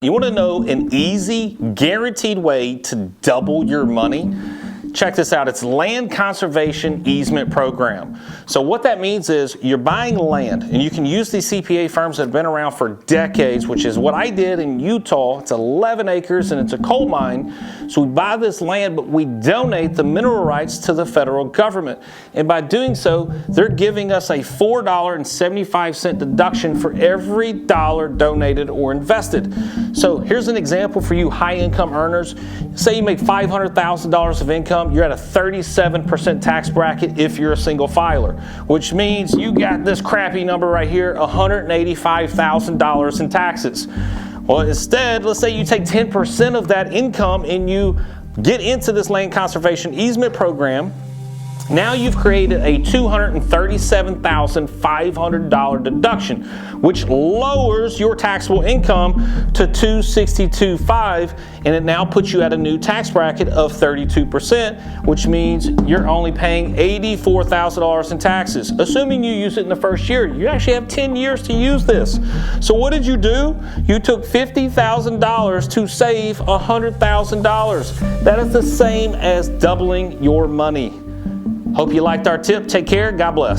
You want to know an easy, guaranteed way to double your money? Check this out. It's Land Conservation Easement Program. So what that means is you're buying land, and you can use these CPA firms that have been around for decades, which is what I did in Utah. It's 11 acres and it's a coal mine. So we buy this land, but we donate the mineral rights to the federal government. And by doing so, they're giving us a $4.75 deduction for every dollar donated or invested. So here's an example for you high income earners. Say you make $500,000 of income. You're at a 37% tax bracket if you're a single filer, which means you got this crappy number right here, $185,000 in taxes. Well, instead, let's say you take 10% of that income and you get into this land conservation easement program. Now you've created a $237,500 deduction, which lowers your taxable income to $262,500, and it now puts you at a new tax bracket of 32%, which means you're only paying $84,000 in taxes. Assuming you use it in the first year, you actually have 10 years to use this. So what did you do? You took $50,000 to save $100,000. That is the same as doubling your money. Hope you liked our tip. Take care. God bless.